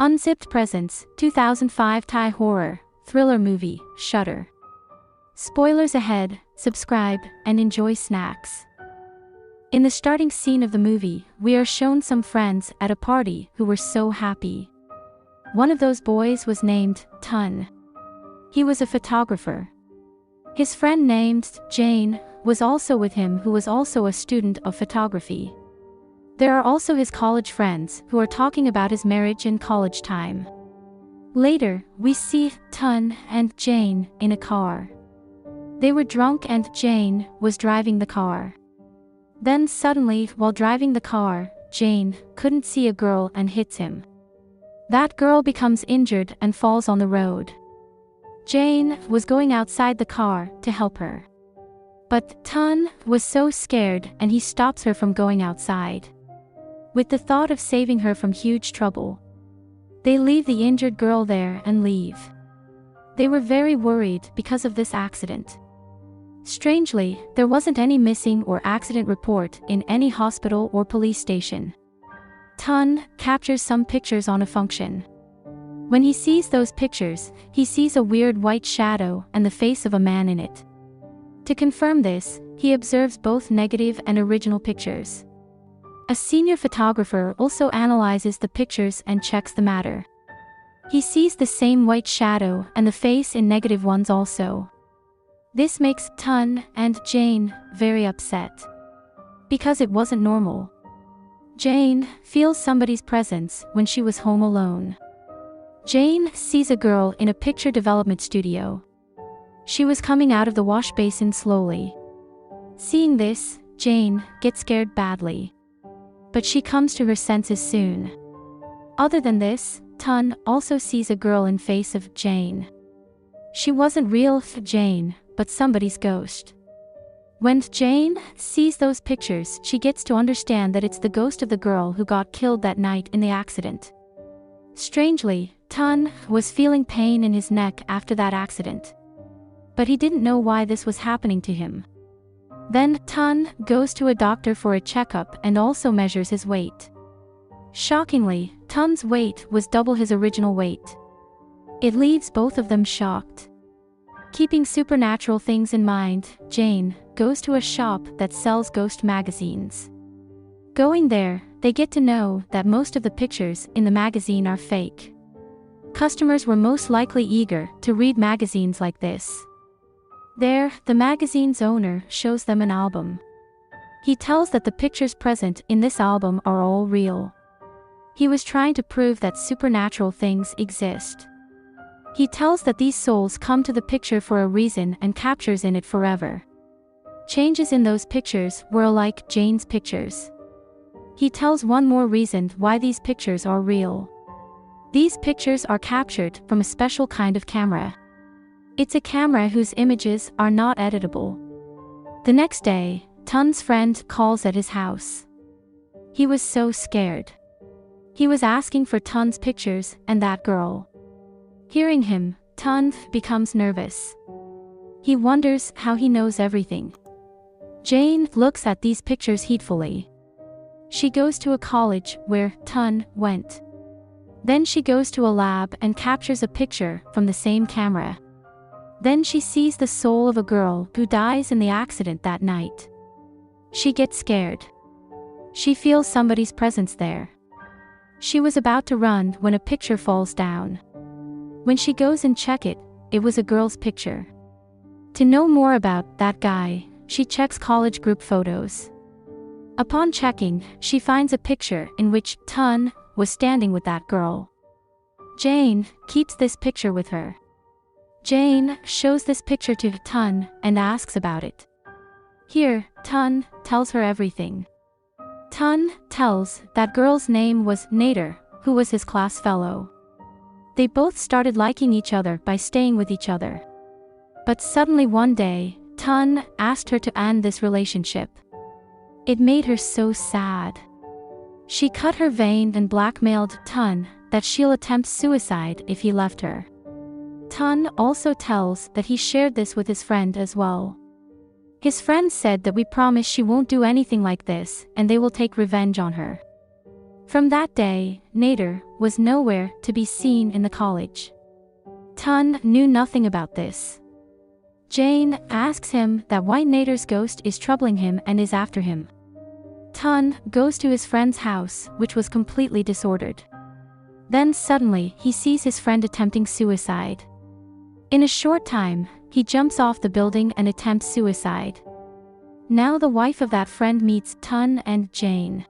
Unzipped Presents, 2005 Thai horror, thriller movie, Shudder. Spoilers ahead, subscribe, and enjoy snacks. In the starting scene of the movie, we are shown some friends at a party who were so happy. One of those boys was named Tun. He was a photographer. His friend named Jane was also with him, who was also a student of photography. There are also his college friends who are talking about his marriage and college time. Later, we see Tun and Jane in a car. They were drunk and Jane was driving the car. Then suddenly, while driving the car, Jane couldn't see a girl and hits him. That girl becomes injured and falls on the road. Jane was going outside the car to help her. But Tun was so scared and he stops her from going outside. With the thought of saving her from huge trouble, they leave the injured girl there and leave. They were very worried because of this accident. Strangely, there wasn't any missing or accident report in any hospital or police station. Tun captures some pictures on a function. When he sees those pictures, he sees a weird white shadow and the face of a man in it. To confirm this, he observes both negative and original pictures. A senior photographer also analyzes the pictures and checks the matter. He sees the same white shadow and the face in negative ones also. This makes Tun and Jane very upset. Because it wasn't normal. Jane feels somebody's presence when she was home alone. Jane sees a girl in a picture development studio. She was coming out of the wash basin slowly. Seeing this, Jane gets scared badly. But she comes to her senses soon. Other than this, Tun also sees a girl in face of Jane. She wasn't real Jane, but somebody's ghost. When Jane sees those pictures, she gets to understand that it's the ghost of the girl who got killed that night in the accident. Strangely, Tun was feeling pain in his neck after that accident. But he didn't know why this was happening to him. Then Tun goes to a doctor for a checkup and also measures his weight. Shockingly, Tun's weight was double his original weight. It leaves both of them shocked. Keeping supernatural things in mind, Jane goes to a shop that sells ghost magazines. Going there, they get to know that most of the pictures in the magazine are fake. Customers were most likely eager to read magazines like this. There, the magazine's owner shows them an album. He tells that the pictures present in this album are all real. He was trying to prove that supernatural things exist. He tells that these souls come to the picture for a reason and captures in it forever. Changes in those pictures were alike Jane's pictures. He tells one more reason why these pictures are real. These pictures are captured from a special kind of camera. It's a camera whose images are not editable. The next day, Tun's friend calls at his house. He was so scared. He was asking for Tun's pictures and that girl. Hearing him, Tun becomes nervous. He wonders how he knows everything. Jane looks at these pictures heedfully. She goes to a college where Tun went. Then she goes to a lab and captures a picture from the same camera. Then she sees the soul of a girl who dies in the accident that night. She gets scared. She feels somebody's presence there. She was about to run when a picture falls down. When she goes and check it, it was a girl's picture. To know more about that guy, she checks college group photos. Upon checking, she finds a picture in which Tun was standing with that girl. Jane keeps this picture with her. Jane shows this picture to Tun and asks about it. Here, Tun tells her everything. Tun tells that girl's name was Nader, who was his class fellow. They both started liking each other by staying with each other. But suddenly one day, Tun asked her to end this relationship. It made her so sad. She cut her vein and blackmailed Tun that she'll attempt suicide if he left her. Tun also tells that he shared this with his friend as well. His friend said that we promise she won't do anything like this and they will take revenge on her. From that day, Nader was nowhere to be seen in the college. Tun knew nothing about this. Jane asks him that why Nader's ghost is troubling him and is after him. Tun goes to his friend's house, which was completely disordered. Then suddenly, he sees his friend attempting suicide. In a short time, he jumps off the building and attempts suicide. Now the wife of that friend meets Tun and Jane.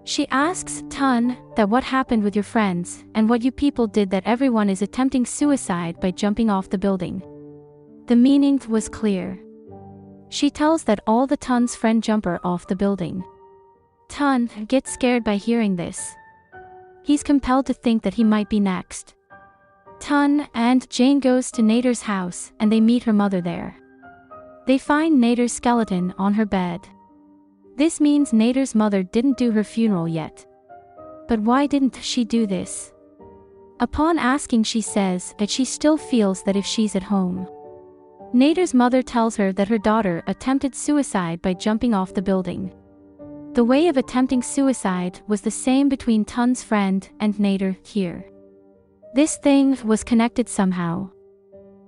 She asks Tun that what happened with your friends and what you people did that everyone is attempting suicide by jumping off the building. The meaning was clear. She tells that all the Tun's friend jumper off the building. Tun gets scared by hearing this. He's compelled to think that he might be next. Tun and Jane goes to Nader's house and they meet her mother there. They find Nader's skeleton on her bed. This means Nader's mother didn't do her funeral yet. But why didn't she do this? Upon asking, she says that she still feels that if she's at home. Nader's mother tells her that her daughter attempted suicide by jumping off the building. The way of attempting suicide was the same between Tun's friend and Nader here. This thing was connected somehow.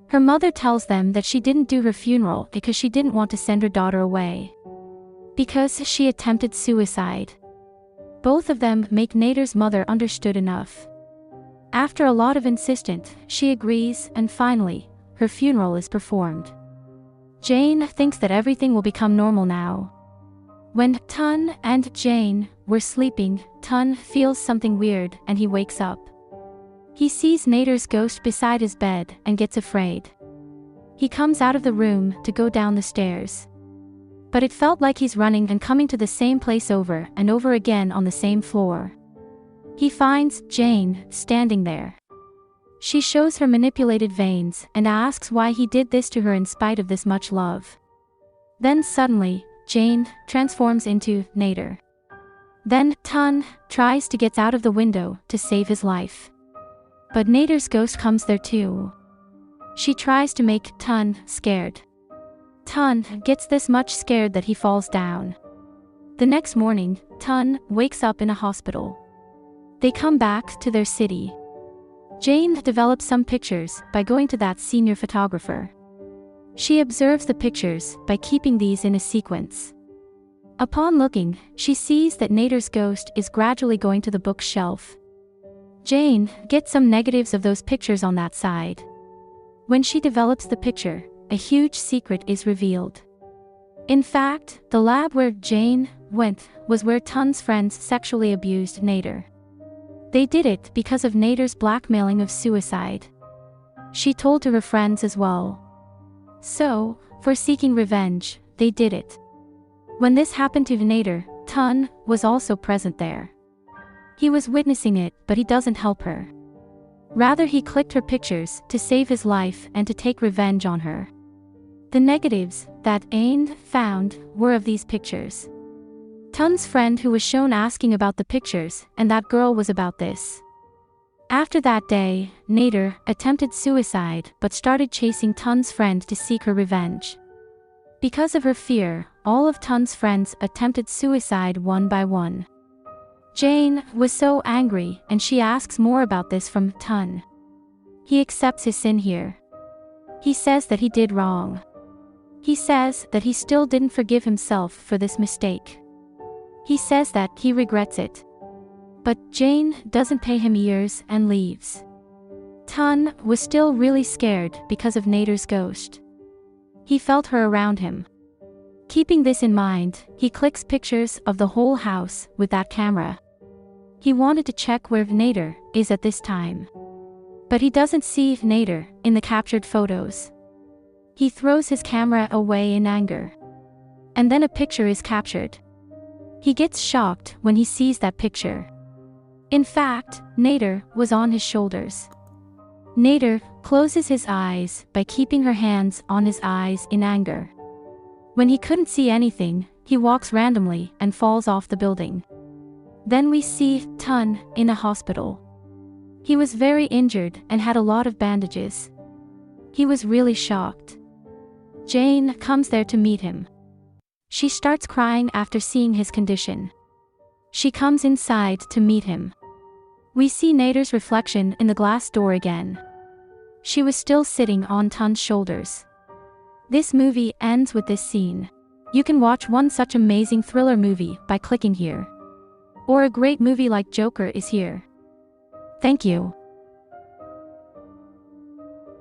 Her mother tells them that she didn't do her funeral because she didn't want to send her daughter away. Because she attempted suicide. Both of them make Nader's mother understood enough. After a lot of insistence, she agrees and finally, her funeral is performed. Jane thinks that everything will become normal now. When Tun and Jane were sleeping, Tun feels something weird and he wakes up. He sees Nader's ghost beside his bed and gets afraid. He comes out of the room to go down the stairs. But it felt like he's running and coming to the same place over and over again on the same floor. He finds Jane standing there. She shows her manipulated veins and asks why he did this to her in spite of this much love. Then suddenly, Jane transforms into Nader. Then Tun tries to get out of the window to save his life. But Nader's ghost comes there too. She tries to make Tun scared. Tun gets this much scared that he falls down. The next morning, Tun wakes up in a hospital. They come back to their city. Jane develops some pictures by going to that senior photographer. She observes the pictures by keeping these in a sequence. Upon looking, she sees that Nader's ghost is gradually going to the bookshelf. Jane gets some negatives of those pictures on that side. When she develops the picture, a huge secret is revealed. In fact, the lab where Jane went was where Tun's friends sexually abused Nader. They did it because of Nader's blackmailing of suicide. She told to her friends as well. So, for seeking revenge, they did it. When this happened to Nader, Tun was also present there. He was witnessing it, but he doesn't help her. Rather, he clicked her pictures to save his life and to take revenge on her. The negatives that Ain found were of these pictures. Tun's friend who was shown asking about the pictures, and that girl was about this. After that day, Nader attempted suicide but started chasing Tun's friend to seek her revenge. Because of her fear, all of Tun's friends attempted suicide one by one. Jane was so angry and she asks more about this from Tun. He accepts his sin here. He says that he did wrong. He says that he still didn't forgive himself for this mistake. He says that he regrets it. But Jane doesn't pay him ears and leaves. Tun was still really scared because of Nader's ghost. He felt her around him. Keeping this in mind, he clicks pictures of the whole house with that camera. He wanted to check where Nader is at this time. But he doesn't see Nader in the captured photos. He throws his camera away in anger. And then a picture is captured. He gets shocked when he sees that picture. In fact, Nader was on his shoulders. Nader closes his eyes by keeping her hands on his eyes in anger. When he couldn't see anything, he walks randomly and falls off the building. Then we see Tun in a hospital. He was very injured and had a lot of bandages. He was really shocked. Jane comes there to meet him. She starts crying after seeing his condition. She comes inside to meet him. We see Nader's reflection in the glass door again. She was still sitting on Tun's shoulders. This movie ends with this scene. You can watch one such amazing thriller movie by clicking here. Or a great movie like Joker is here. Thank you.